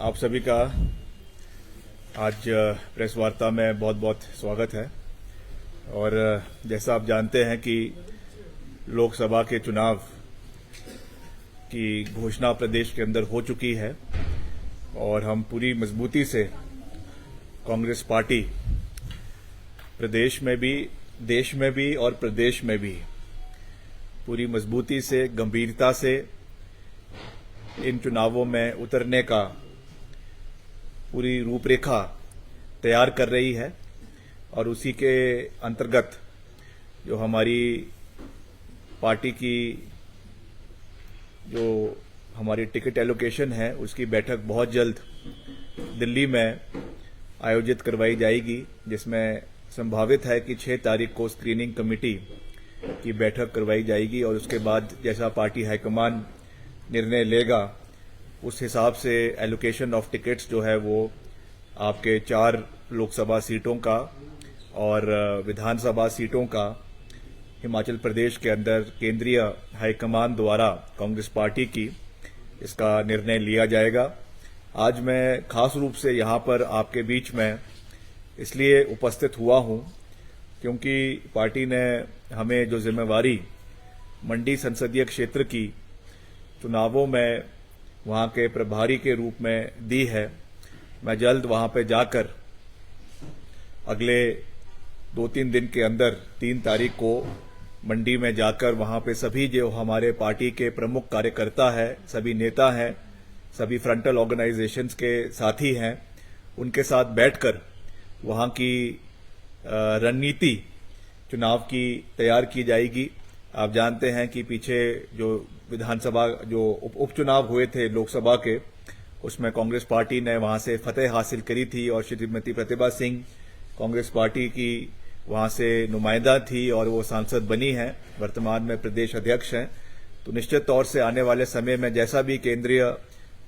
आप सभी का आज प्रेस वार्ता में बहुत बहुत स्वागत है। और जैसा आप जानते हैं कि लोकसभा के चुनाव की घोषणा प्रदेश के अंदर हो चुकी है और हम पूरी मजबूती से कांग्रेस पार्टी प्रदेश में भी, देश में भी और प्रदेश में भी पूरी मजबूती से, गंभीरता से इन चुनावों में उतरने का पूरी रूपरेखा तैयार कर रही है। और उसी के अंतर्गत जो हमारी पार्टी की जो हमारी टिकट एलोकेशन है उसकी बैठक बहुत जल्द दिल्ली में आयोजित करवाई जाएगी, जिसमें संभावित है कि 6 तारीख को स्क्रीनिंग कमेटी की बैठक करवाई जाएगी और उसके बाद जैसा पार्टी हाईकमान निर्णय लेगा उस हिसाब से एलोकेशन ऑफ टिकट्स जो है वो आपके 4 लोकसभा सीटों का और विधानसभा सीटों का हिमाचल प्रदेश के अंदर केंद्रीय हाईकमान द्वारा कांग्रेस पार्टी की इसका निर्णय लिया जाएगा। आज मैं खास रूप से यहां पर आपके बीच में इसलिए उपस्थित हुआ हूं क्योंकि पार्टी ने हमें जो जिम्मेवारी मंडी संसदीय क्षेत्र की चुनावों में वहां के प्रभारी के रूप में दी है। मैं जल्द वहां पे जाकर अगले 2-3 दिन के अंदर 3 तारीख को मंडी में जाकर वहां पे सभी जो हमारे पार्टी के प्रमुख कार्यकर्ता हैं, सभी नेता हैं, सभी फ्रंटल ऑर्गेनाइजेशंस के साथी हैं, उनके साथ बैठकर वहां की रणनीति चुनाव की तैयार की जाएगी। आप जानते हैं कि पीछे जो विधानसभा जो उपचुनाव हुए थे लोकसभा के, उसमें कांग्रेस पार्टी ने वहां से फतेह हासिल करी थी और श्रीमती प्रतिभा सिंह कांग्रेस पार्टी की वहां से नुमाइंदा थी और वो सांसद बनी हैं, वर्तमान में प्रदेश अध्यक्ष हैं। तो निश्चित तौर से आने वाले समय में जैसा भी केंद्रीय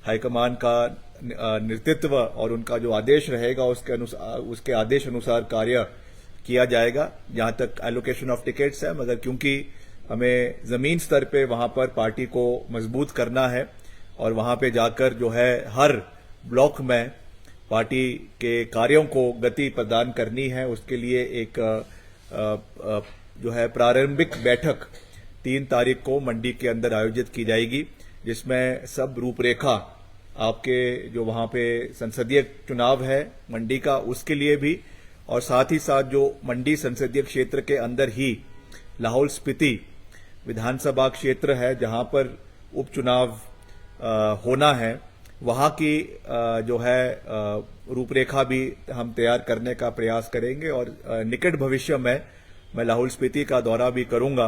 हाईकमान का नेतृत्व और उनका जो आदेश रहेगा उसके आदेश अनुसार कार्य किया जाएगा। जहां तक एलोकेशन ऑफ टिकट्स है, मगर क्योंकि हमें जमीन स्तर पे वहां पर पार्टी को मजबूत करना है और वहां पे जाकर जो है हर ब्लॉक में पार्टी के कार्यों को गति प्रदान करनी है, उसके लिए एक जो है प्रारंभिक बैठक 3 तारीख को मंडी के अंदर आयोजित की जाएगी, जिसमें सब रूपरेखा आपके जो वहां पे संसदीय चुनाव है मंडी का उसके लिए भी, और साथ ही साथ जो मंडी संसदीय क्षेत्र के अंदर ही लाहौल स्पीति विधानसभा क्षेत्र है जहां पर उपचुनाव होना है, वहां की जो है रूपरेखा भी हम तैयार करने का प्रयास करेंगे। और निकट भविष्य में मैं लाहौल स्पीति का दौरा भी करूंगा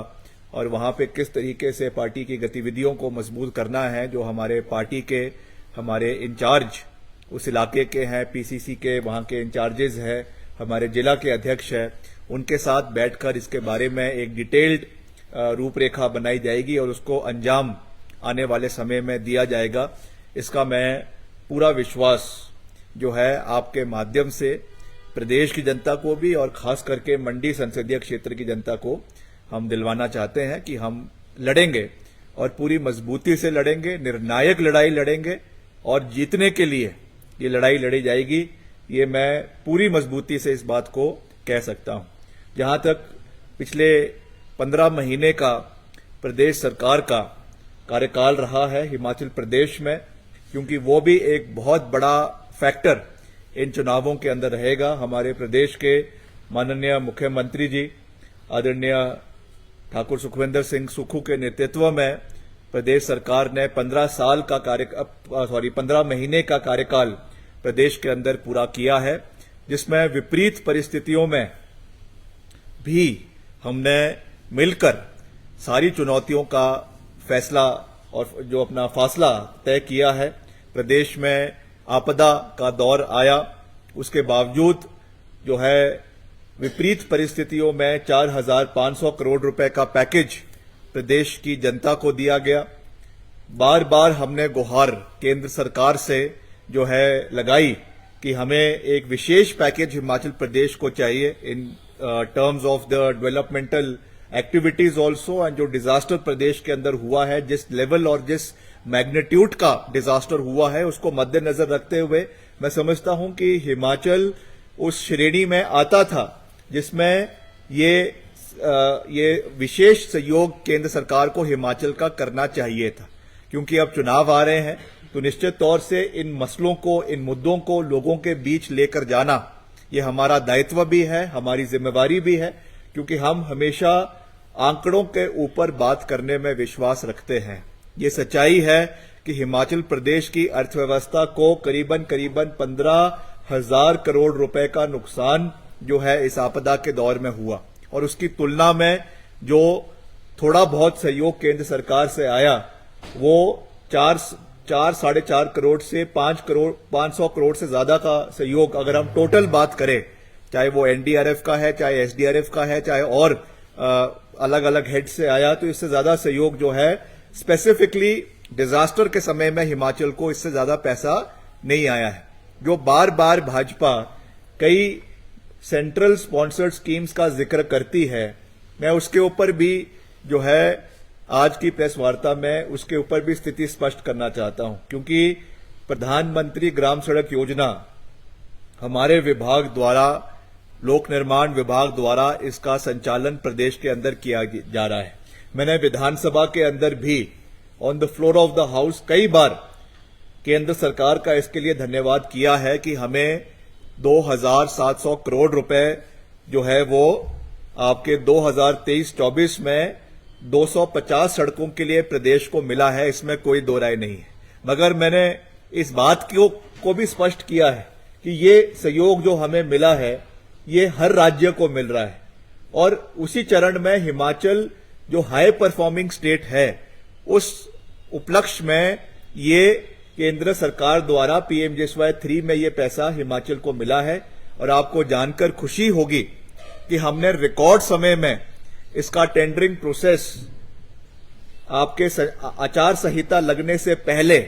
और वहां पे किस तरीके से पार्टी की गतिविधियों को मजबूत करना है, जो हमारे पार्टी के हमारे इंचार्ज उस इलाके के हैं, पीसीसी के वहां के इंचार्जेज हैं, हमारे जिला के अध्यक्ष हैं, उनके साथ बैठकर इसके बारे में एक डिटेल्ड रूपरेखा बनाई जाएगी और उसको अंजाम आने वाले समय में दिया जाएगा। इसका मैं पूरा विश्वास जो है आपके माध्यम से प्रदेश की जनता को भी और खास करके मंडी संसदीय क्षेत्र की जनता को हम दिलवाना चाहते हैं कि हम लड़ेंगे और पूरी मजबूती से लड़ेंगे, निर्णायक लड़ाई लड़ेंगे और जीतने के लिए ये लड़ाई लड़ी जाएगी। ये मैं पूरी मजबूती से इस बात को कह सकता हूं। जहां तक पिछले 15 महीने का प्रदेश सरकार का कार्यकाल रहा है हिमाचल प्रदेश में, क्योंकि वो भी एक बहुत बड़ा फैक्टर इन चुनावों के अंदर रहेगा। हमारे प्रदेश के माननीय मुख्यमंत्री जी आदरणीय ठाकुर सुखविंदर सिंह सुक्खू के नेतृत्व में प्रदेश सरकार ने 15 महीने का कार्यकाल प्रदेश के अंदर पूरा किया है, जिसमें विपरीत परिस्थितियों में भी हमने मिलकर सारी चुनौतियों का फैसला और जो अपना फासला तय किया है। प्रदेश में आपदा का दौर आया, उसके बावजूद जो है विपरीत परिस्थितियों में 4,500 करोड़ रुपए का पैकेज प्रदेश की जनता को दिया गया। बार बार हमने गुहार केंद्र सरकार से जो है लगाई कि हमें एक विशेष पैकेज हिमाचल प्रदेश को चाहिए in terms of the developmental activities also, and जो डिजास्टर प्रदेश के अंदर हुआ है, जिस लेवल और जिस मैग्नीट्यूड का डिजास्टर हुआ है, उसको मद्देनजर रखते हुए मैं समझता हूं कि हिमाचल उस श्रेणी में आता था जिसमें ये विशेष सहयोग केंद्र सरकार को हिमाचल का करना चाहिए था। क्योंकि अब चुनाव आ रहे हैं तो निश्चित तौर से इन मसलों को, इन मुद्दों को लोगों के बीच लेकर जाना ये हमारा दायित्व भी है, हमारी जिम्मेवारी भी है, क्योंकि हम हमेशा आंकड़ों के ऊपर बात करने में विश्वास रखते हैं। ये सच्चाई है कि हिमाचल प्रदेश की अर्थव्यवस्था को करीबन 15,000 करोड़ रुपए का नुकसान जो है इस आपदा के दौर में हुआ, और उसकी तुलना में जो थोड़ा बहुत सहयोग केंद्र सरकार से आया वो 4-4.5 करोड़ से 500 करोड़ से ज्यादा का सहयोग अगर हम टोटल बात करें, चाहे वो एनडीआरएफ का है, चाहे एसडीआरएफ का है, चाहे और अलग अलग हेड से आया, तो इससे ज्यादा सहयोग जो है स्पेसिफिकली डिजास्टर के समय में हिमाचल को इससे ज्यादा पैसा नहीं आया है। जो बार बार भाजपा कई सेंट्रल स्पॉन्सर्ड स्कीम्स का जिक्र करती है, मैं उसके ऊपर भी जो है आज की प्रेस वार्ता में उसके ऊपर भी स्थिति स्पष्ट करना चाहता हूं, क्योंकि प्रधानमंत्री ग्राम सड़क योजना हमारे विभाग द्वारा, लोक निर्माण विभाग द्वारा इसका संचालन प्रदेश के अंदर किया जा रहा है। मैंने विधानसभा के अंदर भी on the floor of the house कई बार केंद्र सरकार का इसके लिए धन्यवाद किया है कि हमें 2,700 करोड़ रुपए जो है वो आपके 2023-24 में 250 सड़कों के लिए प्रदेश को मिला है, इसमें कोई दो राय नहीं है। मगर मैंने इस बात को भी स्पष्ट किया है कि ये सहयोग जो हमें मिला है ये हर राज्य को मिल रहा है, और उसी चरण में हिमाचल जो हाई परफॉर्मिंग स्टेट है उस उपलक्ष्य में ये केंद्र सरकार द्वारा पीएमजीएसवाई 3 में ये पैसा हिमाचल को मिला है। और आपको जानकर खुशी होगी कि हमने रिकॉर्ड समय में इसका टेंडरिंग प्रोसेस आपके आचार संहिता लगने से पहले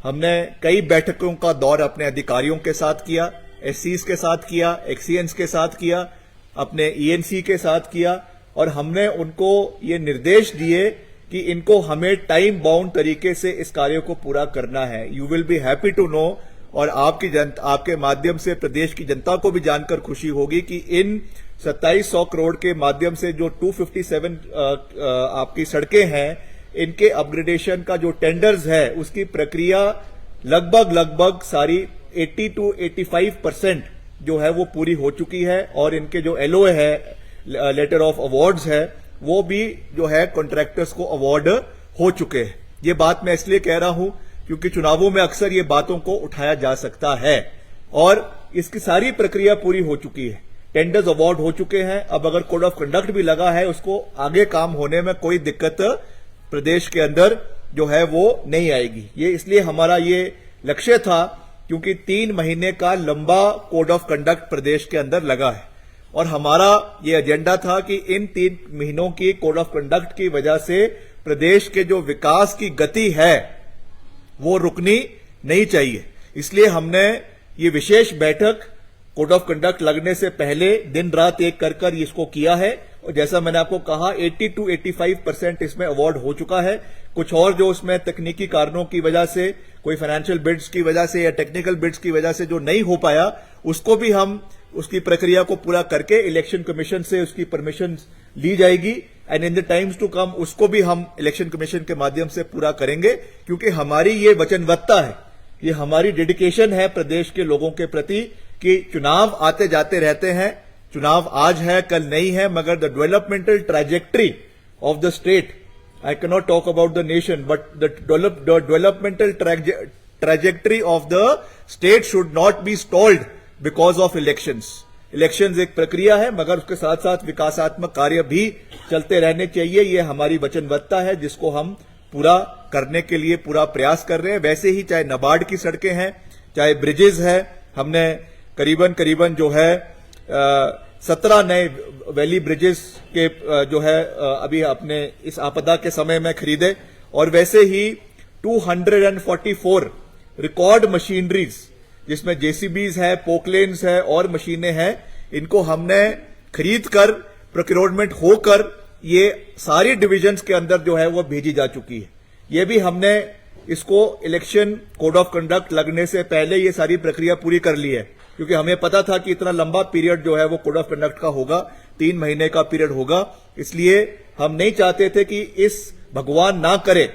हमने कई बैठकों का दौर अपने अधिकारियों के साथ किया, एससीज के साथ किया, एक्सीएंस के साथ किया, अपने ईएनसी के साथ किया, और हमने उनको ये निर्देश दिए कि इनको हमें टाइम बाउंड तरीके से इस कार्य को पूरा करना है। You will be happy to know, और आपके माध्यम से प्रदेश की जनता को भी जानकर खुशी होगी कि इन 2700 करोड़ के माध्यम से जो 257 आपकी सड़कें हैं, इनके अपग्रेडेशन का जो टेंडर्स है उसकी प्रक्रिया लगभग सारी 80 to 85% जो है वो पूरी हो चुकी है, और इनके जो एलओए है, लेटर ऑफ अवार्ड्स है, वो भी जो है कॉन्ट्रैक्टर्स को अवार्ड हो चुके हैं। ये बात मैं इसलिए कह रहा हूं क्योंकि चुनावों में अक्सर ये बातों को उठाया जा सकता है, और इसकी सारी प्रक्रिया पूरी हो चुकी है, टेंडर्स अवार्ड हो चुके हैं। अब अगर कोड ऑफ कंडक्ट भी लगा है, उसको आगे काम होने में कोई दिक्कत प्रदेश के अंदर जो है वो नहीं आएगी। ये इसलिए हमारा ये लक्ष्य था क्योंकि 3 महीने का लंबा कोड ऑफ कंडक्ट प्रदेश के अंदर लगा है, और हमारा ये एजेंडा था कि इन 3 महीनों की कोड ऑफ कंडक्ट की वजह से प्रदेश के जो विकास की गति है वो रुकनी नहीं चाहिए। इसलिए हमने ये विशेष बैठक कोड ऑफ कंडक्ट लगने से पहले दिन रात एक कर इसको किया है, और जैसा मैंने आपको कहा 80 to 85% इसमें अवार्ड हो चुका है। कुछ और जो उसमें तकनीकी कारणों की वजह से, कोई फाइनेंशियल बिड्स की वजह से या टेक्निकल बिड्स की वजह से जो नहीं हो पाया, उसको भी हम उसकी प्रक्रिया को पूरा करके इलेक्शन कमीशन से उसकी परमिशन ली जाएगी, and in the times to come उसको भी हम इलेक्शन कमीशन के माध्यम से पूरा करेंगे, क्योंकि हमारी ये वचनबद्धता है, ये हमारी डेडिकेशन है प्रदेश के लोगों के प्रति कि चुनाव आते जाते रहते हैं, चुनाव आज है कल नहीं है, मगर the developmental trajectory of the state, I can not talk about the nation, but the developmental trajectory of the state should not be stalled because of elections. Elections एक प्रक्रिया है, मगर उसके साथ साथ विकासात्मक कार्य भी चलते रहने चाहिए। ये हमारी वचनबद्धता है जिसको हम पूरा करने के लिए पूरा प्रयास कर रहे हैं। वैसे ही चाहे नाबार्ड की सड़कें हैं, चाहे ब्रिजेस है, हमने करीबन जो है 17 नए वैली ब्रिजेस के जो है अभी अपने इस आपदा के समय में खरीदे, और वैसे ही 244 रिकॉर्ड मशीनरीज जिसमें जेसीबीज है, पोकलेन्स है और मशीनें हैं, इनको हमने खरीद कर प्रोक्योरमेंट होकर ये सारी डिविजन्स के अंदर जो है वो भेजी जा चुकी है। ये भी हमने इसको इलेक्शन कोड ऑफ कंडक्ट लगने से पहले ये सारी प्रक्रिया पूरी कर ली है, क्योंकि हमें पता था कि इतना लंबा पीरियड जो है वो कोड ऑफ कंडक्ट का होगा, 3 महीने का पीरियड होगा। इसलिए हम नहीं चाहते थे कि इस भगवान ना करे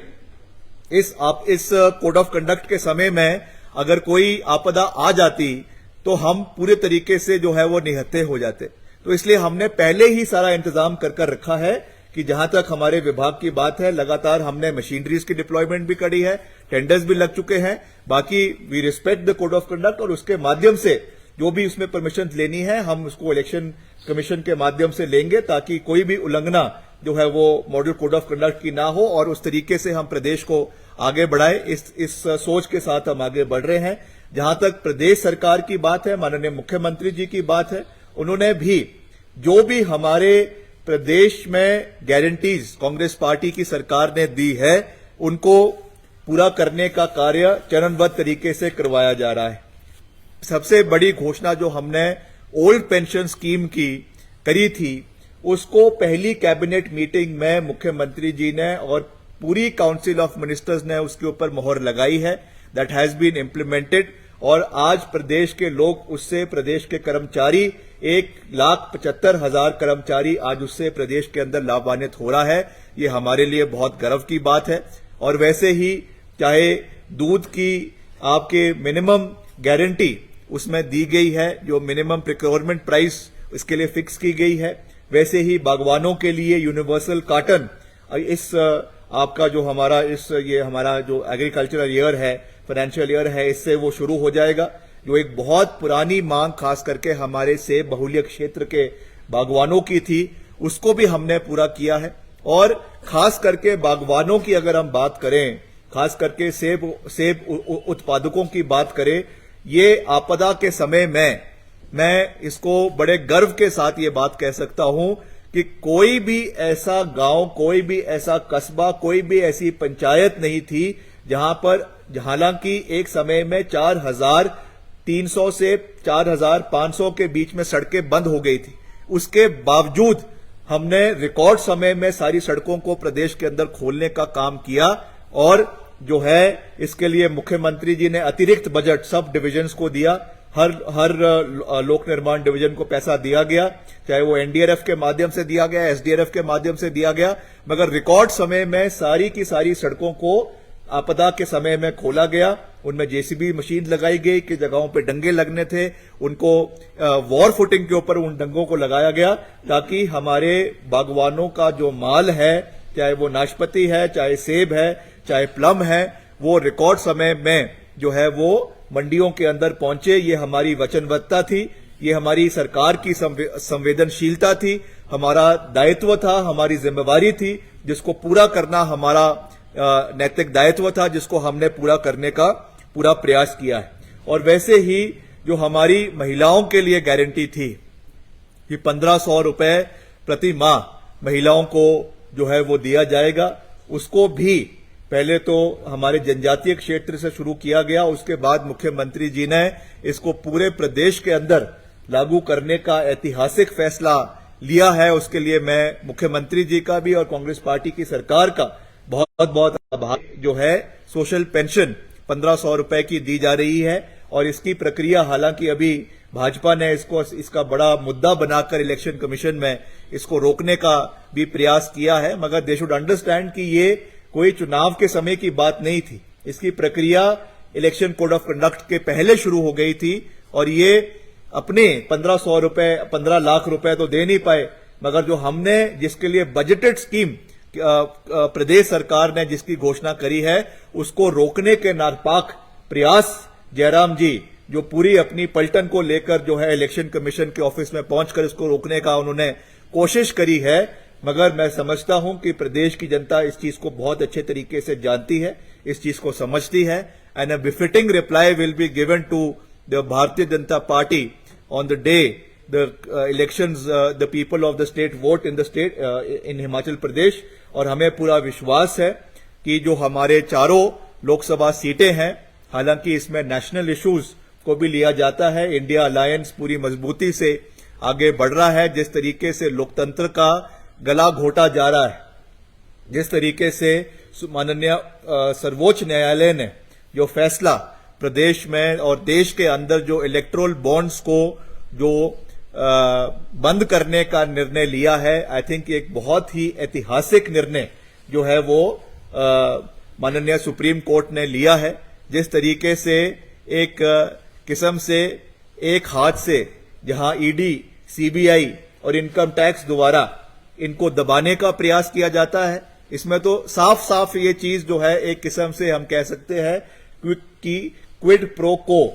इस कोड ऑफ कंडक्ट के समय में अगर कोई आपदा आ जाती तो हम पूरे तरीके से जो है वो निहत्थे हो जाते। तो इसलिए हमने पहले ही सारा इंतजाम कर रखा है कि जहां तक हमारे विभाग की बात है, लगातार हमने मशीनरीज की डिप्लॉयमेंट भी करी है, टेंडर्स भी लग चुके हैं। बाकी we respect the code of conduct और उसके माध्यम से जो भी उसमें परमिशन लेनी है हम उसको इलेक्शन कमीशन के माध्यम से लेंगे, ताकि कोई भी उल्लंघना जो है वो मॉडल कोड ऑफ कंडक्ट की ना हो और उस तरीके से हम प्रदेश को आगे बढ़ाए। इस सोच के साथ हम आगे बढ़ रहे हैं। जहां तक प्रदेश सरकार की बात है, माननीय मुख्यमंत्री जी की बात है, उन्होंने भी जो भी हमारे प्रदेश में गारंटीज कांग्रेस पार्टी की सरकार ने दी है उनको पूरा करने का कार्य चरणबद्ध तरीके से करवाया जा रहा है। सबसे बड़ी घोषणा जो हमने ओल्ड पेंशन स्कीम की करी थी, उसको पहली कैबिनेट मीटिंग में मुख्यमंत्री जी ने और पूरी काउंसिल ऑफ मिनिस्टर्स ने उसके ऊपर मोहर लगाई है। दैट हैज बीन इम्प्लीमेंटेड और आज प्रदेश के लोग उससे, प्रदेश के कर्मचारी 1,75,000 कर्मचारी आज उससे प्रदेश के अंदर लाभान्वित हो रहा है। ये हमारे लिए बहुत गर्व की बात है। और वैसे ही चाहे दूध की आपके मिनिमम गारंटी उसमें दी गई है, जो मिनिमम प्रिक्योरमेंट प्राइस इसके लिए फिक्स की गई है, वैसे ही बागवानों के लिए यूनिवर्सल कॉटन इस आपका जो हमारा ये हमारा जो एग्रीकल्चरल ईयर है, फाइनेंशियल ईयर है, इससे वो शुरू हो जाएगा। जो एक बहुत पुरानी मांग खास करके हमारे सेब बहुल्य क्षेत्र के बागवानों की थी, उसको भी हमने पूरा किया है। और खास करके बागवानों की अगर हम बात करें, खास करके सेब उत्पादकों की बात करें, ये आपदा के समय में मैं इसको बड़े गर्व के साथ ये बात कह सकता हूं कि कोई भी ऐसा गांव, कोई भी ऐसा कस्बा, कोई भी ऐसी पंचायत नहीं थी जहां पर, हालांकि एक समय में 4,300 से 4,500 के बीच में सड़कें बंद हो गई थी, उसके बावजूद हमने रिकॉर्ड समय में सारी सड़कों को प्रदेश के अंदर खोलने का काम किया। और जो है इसके लिए मुख्यमंत्री जी ने अतिरिक्त बजट सब डिविजन्स को दिया। हर लोक निर्माण डिवीजन को पैसा दिया गया, चाहे वो एनडीआरएफ के माध्यम से दिया गया, एसडीआरएफ के माध्यम से दिया गया, मगर रिकॉर्ड समय में सारी की सारी सड़कों को आपदा के समय में खोला गया। उनमें जेसीबी मशीन लगाई गई कि जगहों पे डंगे लगने थे, उनको वॉर फुटिंग के ऊपर उन डंगों को लगाया गया, ताकि हमारे बागवानों का जो माल है, चाहे वो नाशपाती है, चाहे सेब है, चाहे प्लम है, वो रिकॉर्ड समय में जो है वो मंडियों के अंदर पहुंचे। ये हमारी वचनबद्धता थी, ये हमारी सरकार की संवेदनशीलता थी, हमारा दायित्व था, हमारी जिम्मेवारी थी, जिसको पूरा करना हमारा नैतिक दायित्व था, जिसको हमने पूरा करने का पूरा प्रयास किया है। और वैसे ही जो हमारी महिलाओं के लिए गारंटी थी कि 1,500 रुपए प्रति माह महिलाओं को जो है वो दिया जाएगा, उसको भी पहले तो हमारे जनजातीय क्षेत्र से शुरू किया गया, उसके बाद मुख्यमंत्री जी ने इसको पूरे प्रदेश के अंदर लागू करने का ऐतिहासिक फैसला लिया है। उसके लिए मैं मुख्यमंत्री जी का भी और कांग्रेस पार्टी की सरकार का बहुत बहुत आभार। जो है सोशल पेंशन 1,500 रुपए की दी जा रही है और इसकी प्रक्रिया, हालांकि अभी भाजपा ने इसका बड़ा मुद्दा बनाकर इलेक्शन कमीशन में इसको रोकने का भी प्रयास किया है, मगर दे शुड अंडरस्टैंड कि ये कोई चुनाव के समय की बात नहीं थी। इसकी प्रक्रिया इलेक्शन कोड ऑफ कंडक्ट के पहले शुरू हो गई थी और ये अपने 1,500 रुपए, 15 लाख रुपए तो दे नहीं पाए, मगर जो हमने जिसके लिए बजटेड स्कीम प्रदेश सरकार ने जिसकी घोषणा करी है, उसको रोकने के नापाक प्रयास जयराम जी जो पूरी अपनी पलटन को लेकर जो है इलेक्शन कमीशन के ऑफिस में पहुंचकर इसको रोकने का उन्होंने कोशिश करी है, मगर मैं समझता हूं कि प्रदेश की जनता इस चीज को बहुत अच्छे तरीके से जानती है, इस चीज को समझती है। And a befitting reply will be given to the Bharatiya Janata Party on the day the elections, the people of the state vote in the state in Himachal Pradesh. और हमें पूरा विश्वास है कि जो हमारे चारों लोकसभा सीटें हैं, हालांकि इसमें नेशनल इश्यूज को भी लिया जाता है, इंडिया अलायंस पूरी मजबूती से आगे बढ़ रहा है। जिस तरीके से लोकतंत्र का गला घोटा जा रहा है। जिस तरीके से माननीय सर्वोच्च न्यायालय ने जो फैसला प्रदेश में और देश के अंदर जो इलेक्टोरल बॉन्ड्स को जो बंद करने का निर्णय लिया है, आई थिंक एक बहुत ही ऐतिहासिक निर्णय जो है वो माननीय सुप्रीम कोर्ट ने लिया है। जिस तरीके से एक किस्म से एक हाथ से जहां ईडी, सीबीआई और इनकम टैक्स द्वारा इनको दबाने का प्रयास किया जाता है, इसमें तो साफ साफ ये चीज जो है एक किस्म से हम कह सकते हैं कि क्विड प्रो को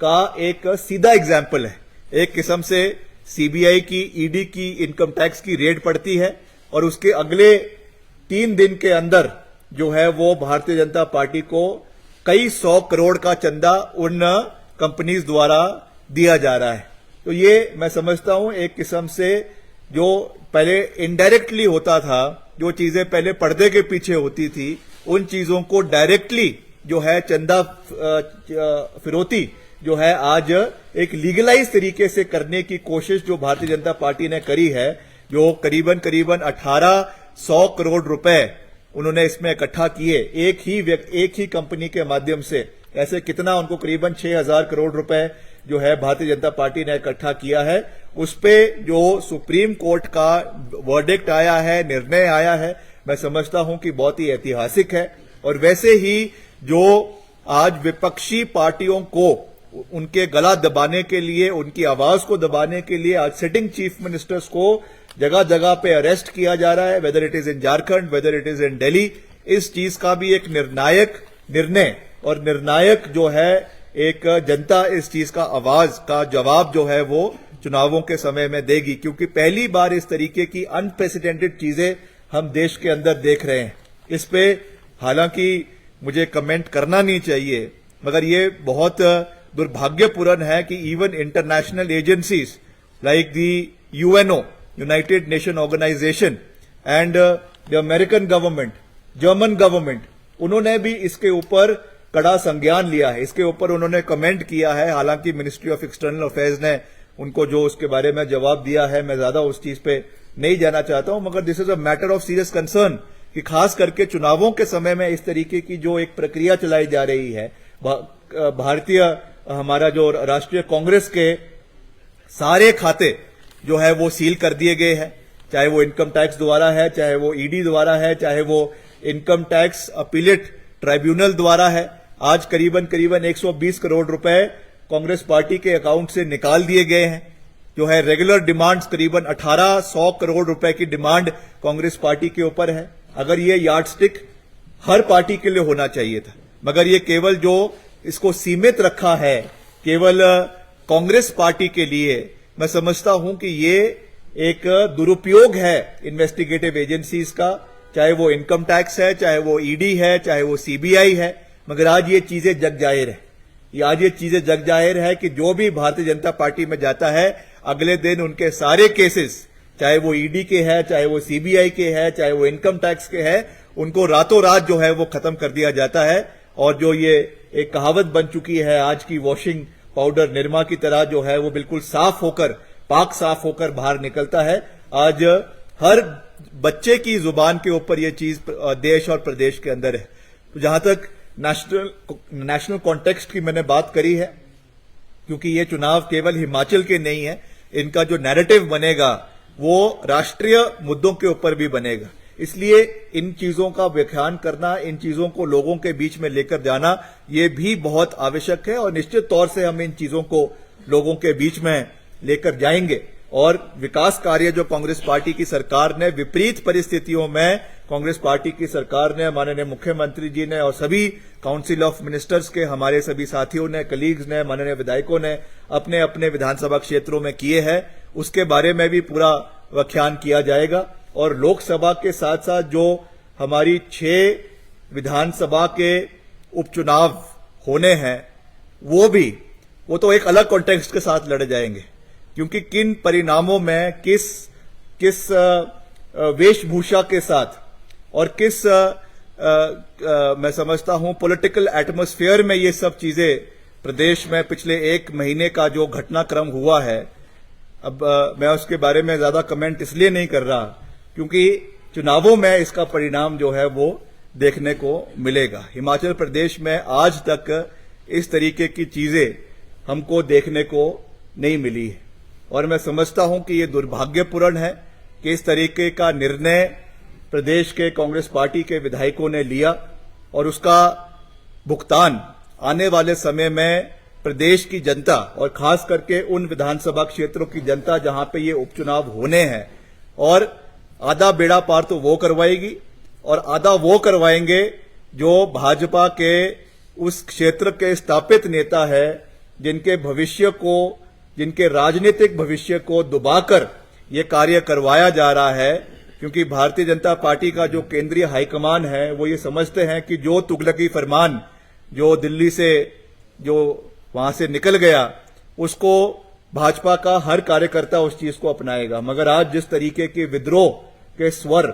का एक सीधा एग्जाम्पल है। एक किस्म से सीबीआई की, ईडी की इनकम टैक्स की रेड पड़ती है और उसके अगले 3 दिन के अंदर जो है वो भारतीय जनता पार्टी को कई 100 करोड़ का चंदा उन कंपनीज द्वारा दिया जा रहा है। तो ये मैं समझता हूं एक किस्म से जो पहले इनडायरेक्टली होता था, जो चीजें पहले पर्दे के पीछे होती थी, उन चीजों को डायरेक्टली जो है चंदा फिरौती जो है आज एक लीगलाइज तरीके से करने की कोशिश जो भारतीय जनता पार्टी ने करी है, जो करीबन 1800 करोड़ रुपए उन्होंने इसमें इकट्ठा किए एक ही कंपनी के माध्यम से। ऐसे कितना उनको करीबन 6000 करोड़ रुपए जो है भारतीय जनता पार्टी ने इकट्ठा किया है। उस पे जो सुप्रीम कोर्ट का वर्डिक्ट आया है, निर्णय आया है, मैं समझता हूं कि बहुत ही ऐतिहासिक है। और वैसे ही जो आज विपक्षी पार्टियों को उनके गला दबाने के लिए, उनकी आवाज को दबाने के लिए आज सिटिंग चीफ मिनिस्टर्स को जगह जगह पे अरेस्ट किया जा रहा है, whether it is in Jharkhand, whether it is in Delhi. इस चीज का भी एक निर्णायक निर्णय और निर्णायक जो है एक जनता इस चीज का आवाज का जवाब जो है वो चुनावों के समय में देगी, क्योंकि पहली बार इस तरीके की अनप्रेसिडेंटेड चीजें हम देश के अंदर देख रहे हैं। इस पे हालांकि मुझे कमेंट करना नहीं चाहिए, मगर ये बहुत दुर्भाग्यपूर्ण है कि even international agencies like the UNO, united nation organisation and the American government, German government, उन्होंने भी इसके ऊपर कड़ा संज्ञान लिया है, इसके ऊपर उन्होंने कमेंट किया है। हालांकि मिनिस्ट्री ऑफ एक्सटर्नल अफेयर्स ने उनको जो उसके बारे में जवाब दिया है, मैं ज्यादा उस चीज पे नहीं जाना चाहता हूं, मगर this is a matter of serious concern कि खास करके चुनावों के समय में इस तरीके की जो एक प्रक्रिया चलाई जा रही है, भारतीय हमारा जो राष्ट्रीय कांग्रेस के सारे खाते जो है वो सील कर दिए गए हैं, चाहे वो इनकम टैक्स द्वारा है, चाहे वो ईडी द्वारा है, चाहे वो इनकम टैक्स अपीलेट ट्राइब्यूनल द्वारा है। आज करीबन 120 करोड़ रुपए कांग्रेस पार्टी के अकाउंट से निकाल दिए गए हैं। जो है रेगुलर डिमांड्स करीबन 1800 करोड़ रुपए की डिमांड कांग्रेस पार्टी के ऊपर है। अगर ये यार्डस्टिक हर पार्टी के लिए होना चाहिए था, मगर ये केवल जो इसको सीमित रखा है केवल कांग्रेस पार्टी के लिए, मैं समझता हूं कि ये एक दुरुपयोग है इन्वेस्टिगेटिव एजेंसीज का, चाहे वो इनकम टैक्स है, चाहे वो ईडी है, चाहे वो सीबीआई है। मगर आज ये चीजें जग जाहिर है, आज ये चीजें जग जाहिर है कि जो भी भारतीय जनता पार्टी में जाता है, अगले दिन उनके सारे केसेस, चाहे वो ईडी के हैं, चाहे वो सीबीआई के हैं, चाहे वो इनकम टैक्स के हैं, उनको रातों रात जो है वो खत्म कर दिया जाता है। और जो ये एक कहावत बन चुकी है आज की वॉशिंग पाउडर निरमा की तरह, जो है वो बिल्कुल साफ होकर, पाक साफ होकर बाहर निकलता है। आज हर बच्चे की जुबान के ऊपर ये चीज देश और प्रदेश के अंदर है। तो जहां तक नेशनल कॉन्टेक्स्ट की मैंने बात करी है, क्योंकि ये चुनाव केवल हिमाचल के नहीं है, इनका जो नैरेटिव बनेगा वो राष्ट्रीय मुद्दों के ऊपर भी बनेगा। इसलिए इन चीजों का व्याख्यान करना, इन चीजों को लोगों के बीच में लेकर जाना, ये भी बहुत आवश्यक है। और निश्चित तौर से हम इन चीजों को लोगों के बीच में लेकर जाएंगे। और विकास कार्य जो कांग्रेस पार्टी की सरकार ने, विपरीत परिस्थितियों में कांग्रेस पार्टी की सरकार ने, माननीय मुख्यमंत्री जी ने और सभी काउंसिल ऑफ मिनिस्टर्स के हमारे सभी साथियों ने, कलीग्स ने, माननीय विधायकों ने अपने अपने विधानसभा क्षेत्रों में किए हैं, उसके बारे में भी पूरा व्याख्यान किया जाएगा। और लोकसभा के साथ साथ जो हमारी 6 विधानसभा के उपचुनाव होने हैं, वो तो एक अलग कॉन्टेक्स्ट के साथ लड़े जाएंगे, क्योंकि किन परिणामों में किस वेशभूषा के साथ और किस मैं समझता हूं पॉलिटिकल एटमॉस्फेयर में ये सब चीजें प्रदेश में पिछले 1 महीने का जो घटनाक्रम हुआ है, अब मैं उसके बारे में ज्यादा कमेंट इसलिए नहीं कर रहा, क्योंकि चुनावों में इसका परिणाम जो है वो देखने को मिलेगा। हिमाचल प्रदेश में आज तक इस तरीके की चीजें हमको देखने को नहीं मिली है और मैं समझता हूं कि ये दुर्भाग्यपूर्ण है कि इस तरीके का निर्णय प्रदेश के कांग्रेस पार्टी के विधायकों ने लिया और उसका भुगतान आने वाले समय में प्रदेश की जनता और खास करके उन विधानसभा क्षेत्रों की जनता जहां पे ये उपचुनाव होने हैं और आधा बेड़ा पार तो वो करवाएगी और आधा वो करवाएंगे जो भाजपा के उस क्षेत्र के स्थापित नेता है जिनके भविष्य को, जिनके राजनीतिक भविष्य को दुबाकर ये कार्य करवाया जा रहा है। क्योंकि भारतीय जनता पार्टी का जो केंद्रीय हाईकमान है वो ये समझते हैं कि जो तुगलकी फरमान जो दिल्ली से जो वहां से निकल गया उसको भाजपा का हर कार्यकर्ता उस चीज को अपनाएगा। मगर आज जिस तरीके के विद्रोह के स्वर,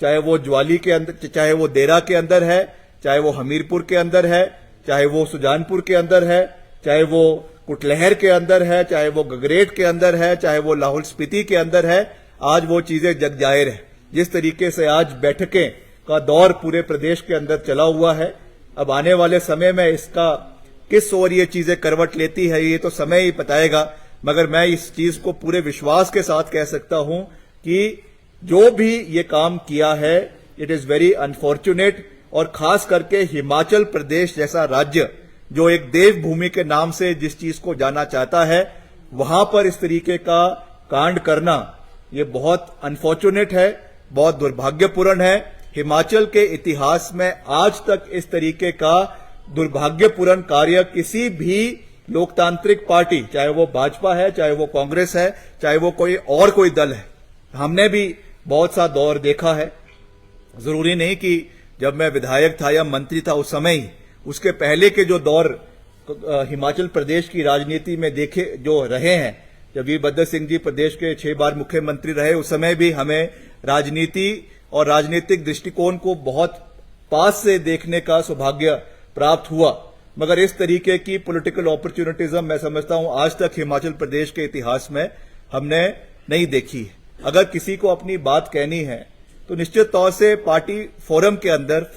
चाहे वो ज्वाली के अंदर, चाहे वो देरा के अंदर है, चाहे वो हमीरपुर के अंदर है, चाहे वो सुजानपुर के अंदर है, चाहे वो कुटलहर के अंदर है, चाहे वो गगरेट के अंदर है, चाहे वो लाहौल स्पीति के अंदर है, आज वो चीजें जग जाहिर है। जिस तरीके से आज बैठकें का दौर पूरे प्रदेश के अंदर चला हुआ है, अब आने वाले समय में इसका किस ओर ये चीजें करवट लेती है ये तो समय ही बताएगा। मगर मैं इस चीज को पूरे विश्वास के साथ कह सकता हूं कि जो भी ये काम किया है इट इज वेरी अनफॉर्चुनेट और खास करके हिमाचल प्रदेश जैसा राज्य जो एक देवभूमि के नाम से जिस चीज को जाना चाहता है वहां पर इस तरीके का कांड करना ये बहुत अनफॉर्चुनेट है, बहुत दुर्भाग्यपूर्ण है। हिमाचल के इतिहास में आज तक इस तरीके का दुर्भाग्यपूर्ण कार्य किसी भी लोकतांत्रिक पार्टी, चाहे वो भाजपा है, चाहे वो कांग्रेस है, चाहे वो कोई दल है, हमने भी बहुत सा दौर देखा है। जरूरी नहीं कि जब मैं विधायक था या मंत्री था उस समय ही, उसके पहले के जो दौर हिमाचल प्रदेश की राजनीति में देखे जो रहे हैं, जब वीरभद्र सिंह जी प्रदेश के 6 बार मुख्यमंत्री रहे उस समय भी हमें राजनीति और राजनीतिक दृष्टिकोण को बहुत पास से देखने का सौभाग्य प्राप्त हुआ। मगर इस तरीके की पॉलिटिकल अपॉर्चुनिटीज्म मैं समझता हूं आज तक हिमाचल प्रदेश के इतिहास में हमने नहीं देखी है। अगर किसी को अपनी बात कहनी है तो निश्चित तौर से पार्टी फोरम के अंदर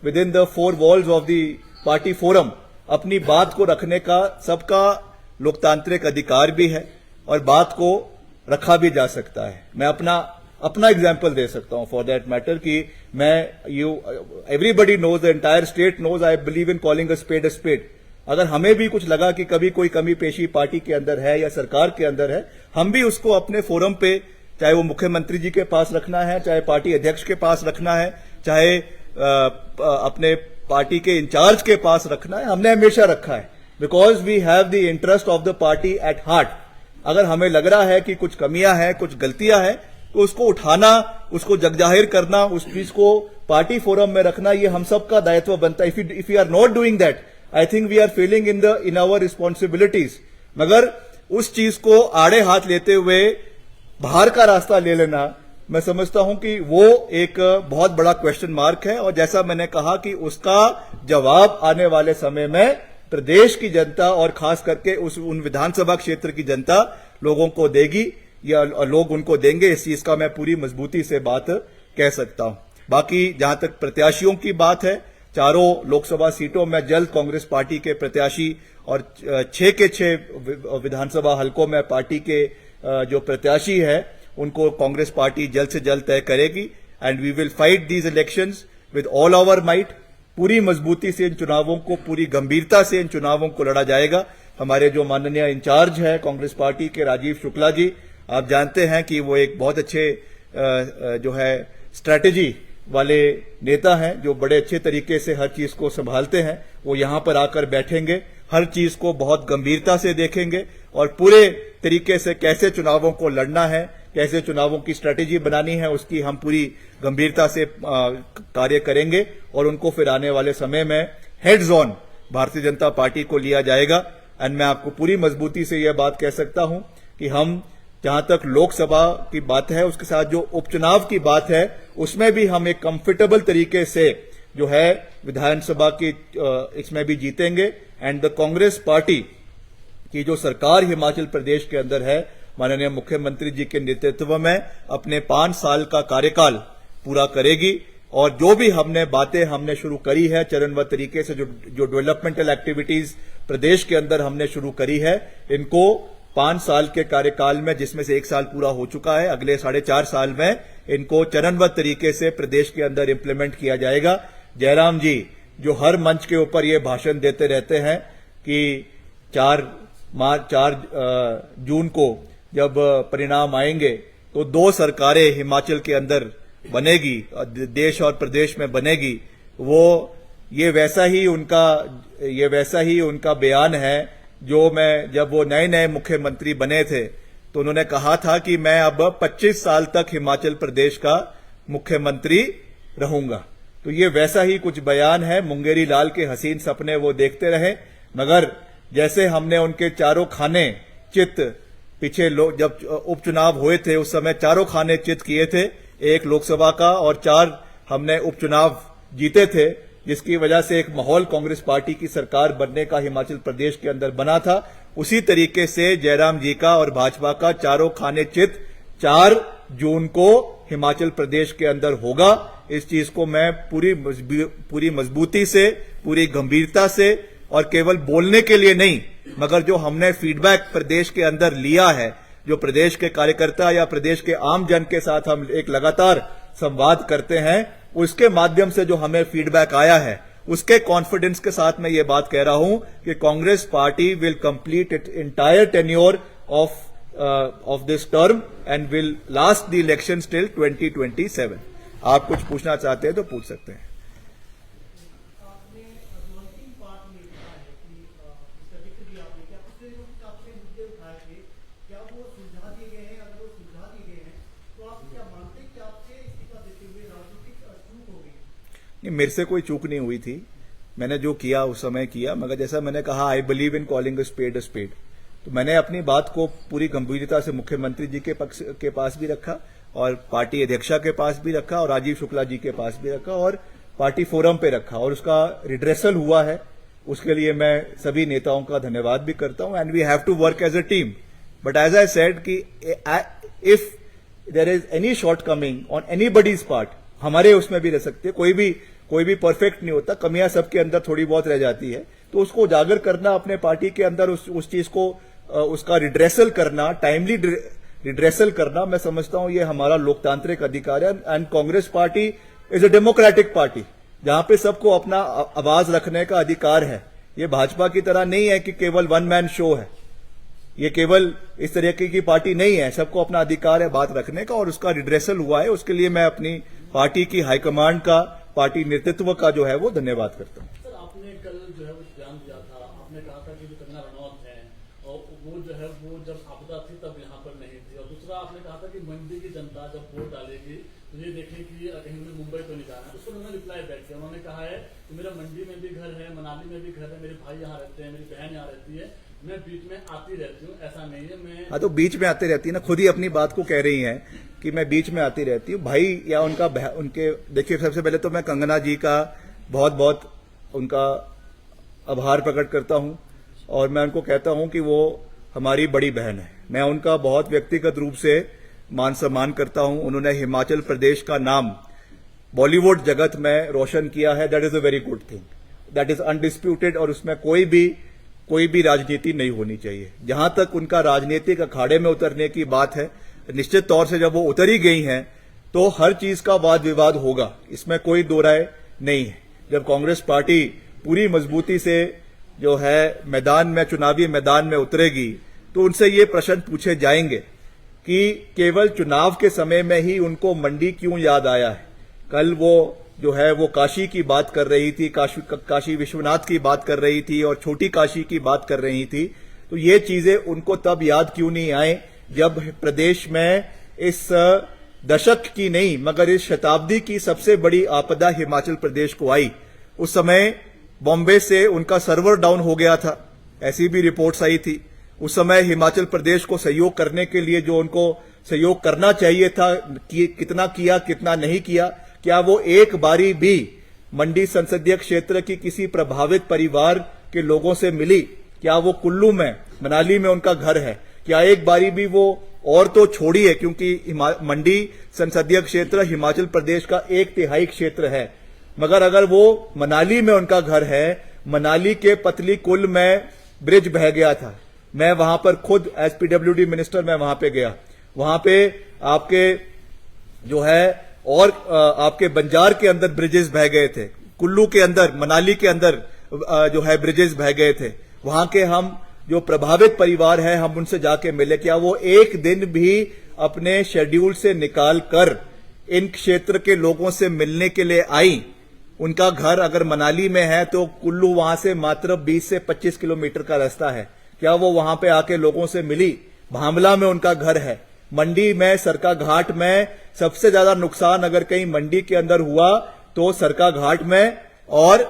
with in the 4 walls of the party forum अपनी बात को रखने का सबका लोकतांत्रिक अधिकार भी है और बात को रखा भी जा सकता है। मैं अपना एग्जाम्पल दे सकता हूं फॉर दैट मैटर कि मैं everybody knows, the entire state knows, I believe in calling a spade. अगर हमें भी कुछ लगा कि कभी कोई कमी पेशी पार्टी के अंदर है या सरकार के अंदर है, हम भी उसको अपने फोरम पे, चाहे वो मुख्यमंत्री जी के पास रखना है, चाहे पार्टी अध्यक्ष के पास रखना है, चाहे अपने पार्टी के इंचार्ज के पास रखना है, हमने हमेशा रखा है। Because we have the interest of the party at heart. अगर हमें लग रहा है कि कुछ कमियां हैं, कुछ गलतियां हैं, तो उसको उठाना, उसको जगजाहिर करना, उस चीज को पार्टी फोरम में रखना, ये हम सबका दायित्व बनता है। If you are not doing that, I think we are failing in our responsibilities. मगर उस चीज को आड़े हाथ लेते हुए बाहर का रास्ता ले लेना, मैं समझता हूं कि वो एक बहुत बड़ा क्वेश्चन मार्क है। और जैसा मैंने कहा कि उसका जवाब आने वाले समय में प्रदेश की जनता और खास करके उन विधानसभा क्षेत्र की जनता लोगों को देगी या लोग उनको देंगे, इस चीज का मैं पूरी मजबूती से बात कह सकता हूं। बाकी जहां तक प्रत्याशियों की बात है, चारों लोकसभा सीटों में जल्द कांग्रेस पार्टी के प्रत्याशी और 6 के 6 विधानसभा हलकों में पार्टी के जो प्रत्याशी है उनको कांग्रेस पार्टी जल्द से जल्द तय करेगी। And we will fight these elections with all our might. पूरी मजबूती से इन चुनावों को, पूरी गंभीरता से इन चुनावों को लड़ा जाएगा। हमारे जो माननीय इंचार्ज है कांग्रेस पार्टी के राजीव शुक्ला जी, आप जानते हैं कि वो एक बहुत अच्छे जो है स्ट्रैटेजी वाले नेता हैं, जो बड़े अच्छे तरीके से हर चीज को संभालते हैं। वो यहां पर आकर बैठेंगे, हर चीज को बहुत गंभीरता से देखेंगे और पूरे तरीके से कैसे चुनावों को लड़ना है, कैसे चुनावों की स्ट्रैटेजी बनानी है, उसकी हम पूरी गंभीरता से कार्य करेंगे और उनको फिर आने वाले समय में हेड्स ऑन भारतीय जनता पार्टी को लिया जाएगा। एंड मैं आपको पूरी मजबूती से यह बात कह सकता हूं कि हम जहां तक लोकसभा की बात है, उसके साथ जो उपचुनाव की बात है, उसमें भी हम एक कंफर्टेबल तरीके से जो है विधानसभा की इसमें भी जीतेंगे। एंड द कांग्रेस पार्टी की जो सरकार हिमाचल प्रदेश के अंदर है माननीय मुख्यमंत्री जी के नेतृत्व में अपने 5 साल का कार्यकाल पूरा करेगी और जो भी हमने शुरू करी है चरणबद्ध तरीके से, जो डेवलपमेंटल एक्टिविटीज प्रदेश के अंदर हमने शुरू करी है, इनको 5 साल के कार्यकाल में, जिसमें से 1 साल पूरा हो चुका है, अगले 4.5 साल में इनको चरणबद्ध तरीके से प्रदेश के अंदर इंप्लीमेंट किया जाएगा। जयराम जी जो हर मंच के ऊपर ये भाषण देते रहते हैं कि 4 जून को जब परिणाम आएंगे तो 2 सरकारें हिमाचल के अंदर बनेगी, देश और प्रदेश में बनेगी, ये वैसा ही उनका बयान है जो जब वो नए मुख्यमंत्री बने थे तो उन्होंने कहा था कि मैं अब 25 साल तक हिमाचल प्रदेश का मुख्यमंत्री रहूंगा। तो ये वैसा ही कुछ बयान है। मुंगेरी लाल के हसीन सपने वो देखते रहे, मगर जैसे हमने उनके चारों खाने चित पीछे जब उपचुनाव हुए थे उस समय चारों खाने चित किए थे, 1 लोकसभा का और 4 हमने उपचुनाव जीते थे, जिसकी वजह से एक माहौल कांग्रेस पार्टी की सरकार बनने का हिमाचल प्रदेश के अंदर बना था। उसी तरीके से जयराम जी का और भाजपा का चारों खाने चित 4 जून को हिमाचल प्रदेश के अंदर होगा। इस चीज को मैं पूरी मजबूती से, पूरी गंभीरता से और केवल बोलने के लिए नहीं, मगर जो हमने फीडबैक प्रदेश के अंदर लिया है, जो प्रदेश के कार्यकर्ता या प्रदेश के आम जन के साथ हम एक लगातार संवाद करते हैं, उसके माध्यम से जो हमें फीडबैक आया है, उसके कॉन्फिडेंस के साथ मैं ये बात कह रहा हूं कि Congress party will complete it entire tenure of this term and will last the election till 2027। आप कुछ पूछना चाहते हैं तो पूछ सकते हैं। नहीं, मेरे से कोई चूक नहीं हुई थी, मैंने जो किया उस समय किया, मगर जैसा मैंने कहा I believe in calling a spade, तो मैंने अपनी बात को पूरी गंभीरता से मुख्यमंत्री जी के पास भी रखा और पार्टी अध्यक्षा के पास भी रखा और राजीव शुक्ला जी के पास भी रखा और पार्टी फोरम पे रखा और उसका रिड्रेसल हुआ है। उसके लिए मैं सभी नेताओं का धन्यवाद भी करता हूं and we have to work as a team. But as I said कि if there is any shortcoming on anybody's part, हमारे उसमें भी रह सकते हैं, कोई भी परफेक्ट नहीं होता, कमियां सबके अंदर थोड़ी बहुत रह जाती है, तो उसको उजागर करना अपने पार्टी के अंदर, उस चीज को उसका रिड्रेसल करना, टाइमली रिड्रेसल करना, मैं समझता हूं ये हमारा लोकतांत्रिक अधिकार है। And Congress party is a democratic party जहां पे सबको अपना आवाज रखने का अधिकार है। ये भाजपा की तरह नहीं है कि केवल 1 मैन शो है, ये केवल इस तरीके की पार्टी नहीं है, सबको अपना अधिकार है बात रखने का और उसका रिड्रेसल हुआ है। उसके लिए मैं अपनी पार्टी की हाईकमांड का, पार्टी नेतृत्व का जो है वो धन्यवाद करता हूं। सर, आपने कल जो है वो बयान दिया था, आपने कहा था कि जो कंगना रनौत है और वो जो है वो जब आपदा थी तब यहाँ पर नहीं थी, और दूसरा आपने कहा था कि मंडी की जनता जब वोट डालेगी तो ये देखें कि कहीं मुझे मुंबई तो नहीं जाना है। उसको उन्होंने रिप्लाई बैक किया, उन्होंने कहा है कि मेरा मंडी में भी घर है, मनाली में भी घर है, मेरे भाई यहाँ रहते हैं, मेरी बहन यहाँ रहती है, मैं बीच में आती रहती हूँ, ऐसा नहीं है मैं। हाँ, तो बीच में आती रहती है ना, खुद ही अपनी बात को कह रही हैं कि मैं बीच में आती रहती हूँ। भाई या उनके देखिए, सबसे पहले तो मैं कंगना जी का बहुत बहुत उनका आभार प्रकट करता हूँ और मैं उनको कहता हूँ कि वो हमारी बड़ी बहन है। मैं उनका बहुत व्यक्तिगत रूप से मान सम्मान करता हूँ। उन्होंने हिमाचल प्रदेश का नाम बॉलीवुड जगत में रोशन किया है। That is a very good thing, that is undisputed और उसमें कोई भी राजनीति नहीं होनी चाहिए। जहां तक उनका राजनीतिक अखाड़े में उतरने की बात है, निश्चित तौर से जब वो उतर ही गई हैं तो हर चीज का वाद विवाद होगा, इसमें कोई दो राय नहीं है। जब कांग्रेस पार्टी पूरी मजबूती से जो है मैदान में, चुनावी मैदान में उतरेगी तो उनसे ये प्रश्न पूछे जाएंगे कि केवल चुनाव के समय में ही उनको मंडी क्यों याद आया है। कल वो जो है वो काशी की बात कर रही थी, काशी विश्वनाथ की बात कर रही थी और छोटी काशी की बात कर रही थी, तो ये चीजें उनको तब याद क्यों नहीं आए जब प्रदेश में इस दशक की नहीं मगर इस शताब्दी की सबसे बड़ी आपदा हिमाचल प्रदेश को आई। उस समय बॉम्बे से उनका सर्वर डाउन हो गया था, ऐसी भी रिपोर्ट्स आई थी। उस समय हिमाचल प्रदेश को सहयोग करने के लिए जो उनको सहयोग करना चाहिए था, कितना किया कितना नहीं किया, क्या वो एक बारी भी मंडी संसदीय क्षेत्र की किसी प्रभावित परिवार के लोगों से मिली? क्या वो कुल्लू में, मनाली में उनका घर है, क्या एक बारी भी वो और तो छोड़िए, क्योंकि मंडी संसदीय क्षेत्र हिमाचल प्रदेश का 1/3 क्षेत्र है, मगर अगर वो मनाली में उनका घर है, मनाली के पतली कुल में ब्रिज बह गया था, मैं वहां पर खुद एज पीडब्ल्यूडी मिनिस्टर मैं वहां पे गया, वहां पे आपके जो है और आपके बंजार के अंदर ब्रिजेस बह गए थे, कुल्लू के अंदर, मनाली के अंदर जो है ब्रिजेस बह गए थे। वहां के हम जो प्रभावित परिवार है, हम उनसे जाके मिले, क्या वो एक दिन भी अपने शेड्यूल से निकाल कर इन क्षेत्र के लोगों से मिलने के लिए आई? उनका घर अगर मनाली में है तो कुल्लू वहां से मात्र 20 से 25 किलोमीटर का रास्ता है, क्या वो वहां पे आके लोगों से मिली? भामला में उनका घर है, मंडी में सरका घाट में सबसे ज्यादा नुकसान अगर कहीं मंडी के अंदर हुआ तो सरका घाट में और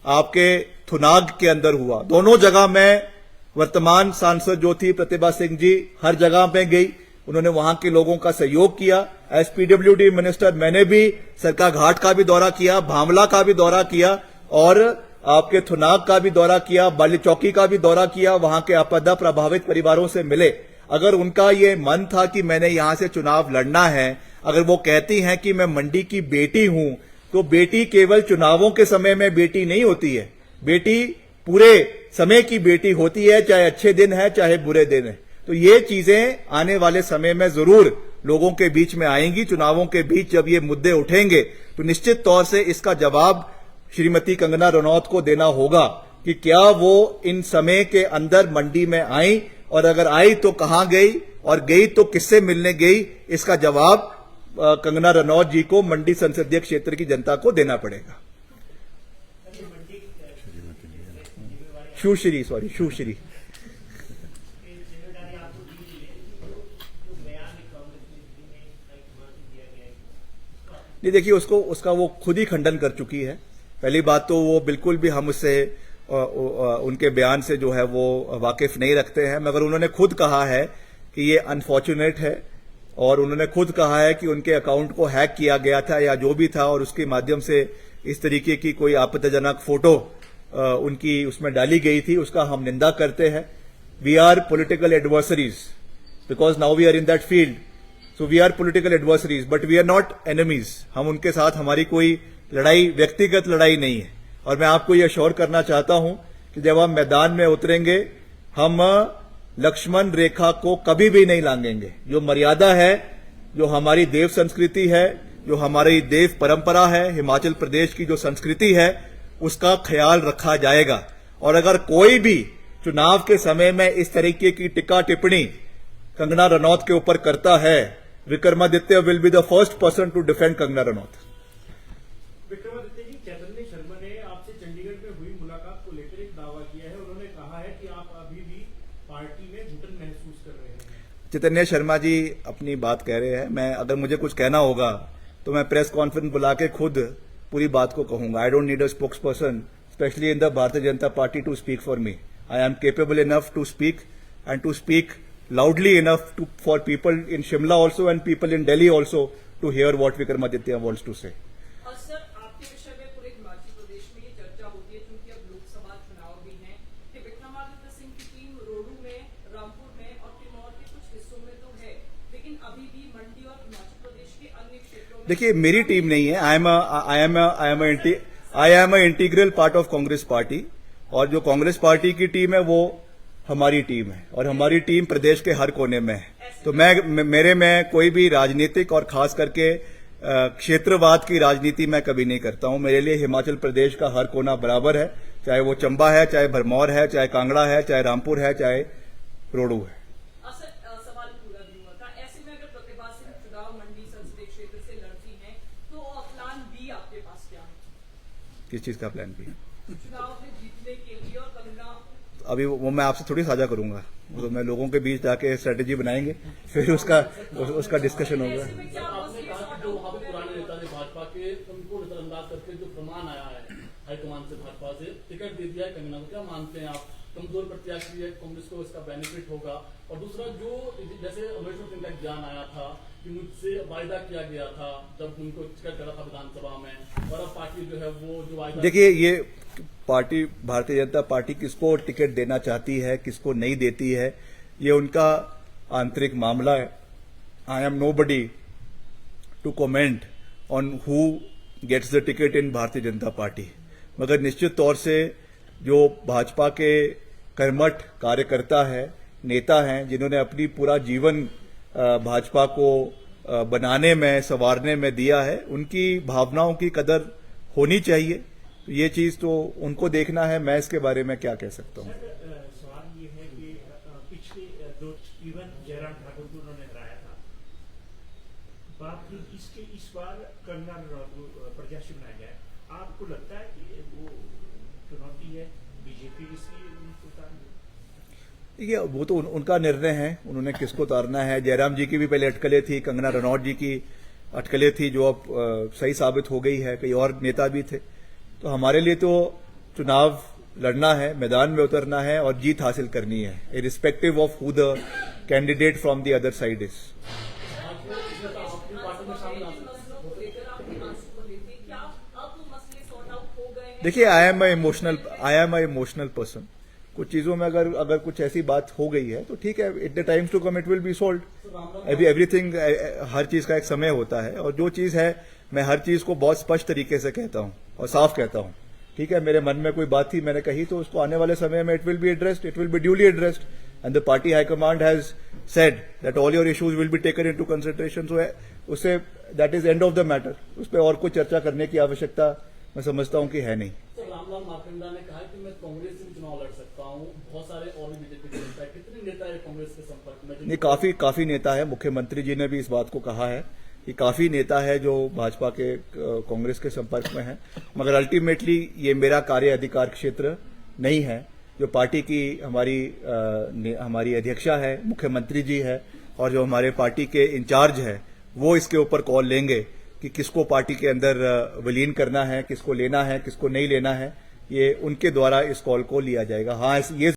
आपके थुनाग के अंदर हुआ। दोनों जगह में वर्तमान सांसद जो थी प्रतिभा सिंह जी हर जगह पे गई, उन्होंने वहां के लोगों का सहयोग किया। एज पीडब्ल्यूडी मिनिस्टर मैंने भी सरका घाट का भी दौरा किया, भामला का भी दौरा किया और आपके थुनाग का भी दौरा किया, बाली चौकी का भी दौरा किया, वहां के आपदा प्रभावित परिवारों से मिले। अगर उनका ये मन था कि मैंने यहां से चुनाव लड़ना है, अगर वो कहती हैं कि मैं मंडी की बेटी हूं, तो बेटी केवल चुनावों के समय में बेटी नहीं होती है, बेटी पूरे समय की बेटी होती है, चाहे अच्छे दिन है चाहे बुरे दिन है। तो ये चीजें आने वाले समय में जरूर लोगों के बीच में आएंगी। चुनावों के बीच जब ये मुद्दे उठेंगे तो निश्चित तौर से इसका जवाब श्रीमती कंगना रनौत को देना होगा कि क्या वो इन समय के अंदर मंडी में आई, और अगर आई तो कहां गई, और गई तो किससे मिलने गई। इसका जवाब कंगना रनौत जी को मंडी संसदीय क्षेत्र की जनता को देना पड़ेगा। शिवश्री नहीं, देखिए उसका वो खुद ही खंडन कर चुकी है। पहली बात तो वो बिल्कुल भी हम उससे उनके बयान से जो है वो वाकिफ नहीं रखते हैं, मगर उन्होंने खुद कहा है कि ये अनफॉर्चुनेट है, और उन्होंने खुद कहा है कि उनके अकाउंट को हैक किया गया था या जो भी था, और उसके माध्यम से इस तरीके की कोई आपत्तिजनक फोटो उनकी उसमें डाली गई थी, उसका हम निंदा करते हैं। We are political adversaries because now we are in that field, so we are political adversaries but we are not enemies. हम उनके साथ हमारी कोई लड़ाई, व्यक्तिगत लड़ाई नहीं है। और मैं आपको यह श्योर करना चाहता हूं कि जब हम मैदान में उतरेंगे, हम लक्ष्मण रेखा को कभी भी नहीं लांघेंगे। जो मर्यादा है, जो हमारी देव संस्कृति है, जो हमारी देव परंपरा है, हिमाचल प्रदेश की जो संस्कृति है, उसका ख्याल रखा जाएगा। और अगर कोई भी चुनाव के समय में इस तरीके की टिक्का टिप्पणी कंगना रनौत के ऊपर करता है, Vikramaditya will be the first person to defend Kangana Ranaut. Vikramaditya ji, Chaitanya Sharma ने आपसे चंडीगढ़ में हुई मुलाकात को लेकर एक दावा किया है। उन्होंने कहा है कि आप अभी भी पार्टी में घुटन महसूस कर रहे हैं। चैतन्य शर्मा जी अपनी बात कह रहे हैं, मैं अगर मुझे कुछ कहना होगा तो मैं प्रेस कॉन्फ्रेंस बुला के खुद पूरी बात को कहूंगा। I don't need a spokes person specially in the Bharatiya Janata Party to speak for me. I am capable enough to speak and to speak loudly enough for people in Shimla also and people in Delhi also to hear what Vikramaditya wants to say. Sir, आपके विषय में पूरे हिमाचल प्रदेश में ये चर्चा होती है, क्योंकि अब लोकसभा चुनाव भी हैं, कि विक्रमादित्य सिंह की टीम रोहडू में, रामपुर में और किन्नौर के कुछ हिस्सों में तो है, लेकिन अभी भी मंडी और हिमाचल प्रदेश के अन्य क्षेत्रों में। देखिए, मेरी टीम नहीं है। I am a integral part of Congress party, और जो कांग्रेस पार्टी की टीम है वो हमारी टीम है, और हमारी टीम प्रदेश के हर कोने में है। तो मेरे में कोई भी राजनीतिक और खास करके क्षेत्रवाद की राजनीति मैं कभी नहीं करता हूं। मेरे लिए हिमाचल प्रदेश का हर कोना बराबर है, चाहे वो चंबा है, चाहे भरमौर है, चाहे कांगड़ा है, चाहे रामपुर है, चाहे रोहडू है। सवाल पूरा भी हुआ था। ऐसे में अगर प्रतिभा सिंह चुनाव मंडी संसदीय क्षेत्र से लड़ती हैं, तो प्लान बी आपके पास क्या है? किस चीज का प्लान भी? चुनाव में जीतने के लिए। और कंगना अभी वो मैं आपसे थोड़ी साझा करूंगा, तो मैं लोगों के बीच जाके स्ट्रेटेजी बनाएंगे, फिर उसका डिस्कशन होगा। आपने कहा कि जो वहां पे पुराने नेता थे भाजपा के, उनको नजरअंदाज करके जो प्रमाण आया है हाईकमान से, भाजपा से टिकट दे दिया है कंगना को, क्या मानते हैं आप? कमजोर प्रत्याशी है, कांग्रेस को इसका बेनिफिट होगा? और दूसरा, जो जैसे अमरेश्वर सिंह का ज्ञान आया था कि मुझसे वायदा किया गया था जब उनको टिकट करा था विधानसभा में, और अब पार्टी जो है वो जो वायदा, देखिए ये पार्टी भारतीय जनता पार्टी किसको टिकट देना चाहती है, किसको नहीं देती है, ये उनका आंतरिक मामला है। I am nobody to comment on who gets the ticket in Bharatiya Janata party, मगर निश्चित तौर से जो भाजपा के कर्मठ कार्यकर्ता है, नेता हैं, जिन्होंने अपनी पूरा जीवन भाजपा को बनाने में, संवारने में दिया है, उनकी भावनाओं की कदर होनी चाहिए। तो ये चीज तो उनको देखना है, मैं इसके बारे में क्या कह सकता हूँ। सवाल ये है कि पिछले दो इवन जयराम ठाकुर को उन्होंने हराया था, बाकी इस बार कंगना रनौत को प्रत्याशी बनाया गया है। आपको लगता है कि वो चुनौती है बीजेपी इसलिए उनको उतारना? देखिए, वो तो उनका निर्णय है, उन्होंने किसको उतारना है। जयराम जी की भी पहले अटकलें थी, कंगना रनौत जी की अटकलें थी, जो अब सही साबित हो गई है। कई और नेता भी थे। तो हमारे लिए तो चुनाव लड़ना है, मैदान में उतरना है और जीत हासिल करनी है, irrespective of who the candidate from the other side is. देखिए, I am a emotional person. कुछ चीजों में अगर कुछ ऐसी बात हो गई है तो ठीक है, it the times to come it will be solved. Everything, हर चीज का एक समय होता है, और जो चीज है मैं हर चीज को बहुत स्पष्ट तरीके से कहता हूं और साफ कहता हूं। ठीक है, मेरे मन में कोई बात थी, मैंने कही, तो उसको आने वाले समय में it will be addressed, it will be duly addressed, and the party high command has said that all your issues will be taken into consideration. So उससे that is end of the matter. उस पर और कुछ चर्चा करने की आवश्यकता मैं समझता हूं कि है नहीं। तो रामलाल मार्कंडा ने कहा कि मैं कांग्रेस से भी चुनाव लड़ सकता हूं, बहुत सारे और भी बीजेपी के नेता है। कितने नेता है कांग्रेस के संपर्क में? नहीं, काफी नेता है। मुख्यमंत्री जी ने भी इस बात को कहा है कि काफी नेता है जो भाजपा के कांग्रेस के संपर्क में है, मगर अल्टीमेटली ये मेरा कार्य अधिकार क्षेत्र नहीं है। जो पार्टी की हमारी अध्यक्षा है, मुख्यमंत्री जी है, और जो हमारे पार्टी के इंचार्ज है, वो इसके ऊपर कॉल लेंगे कि किसको पार्टी के अंदर विलीन करना है, किसको लेना है, किसको नहीं लेना है। ये उनके द्वारा इस कॉल को लिया जाएगा। हाँ, ये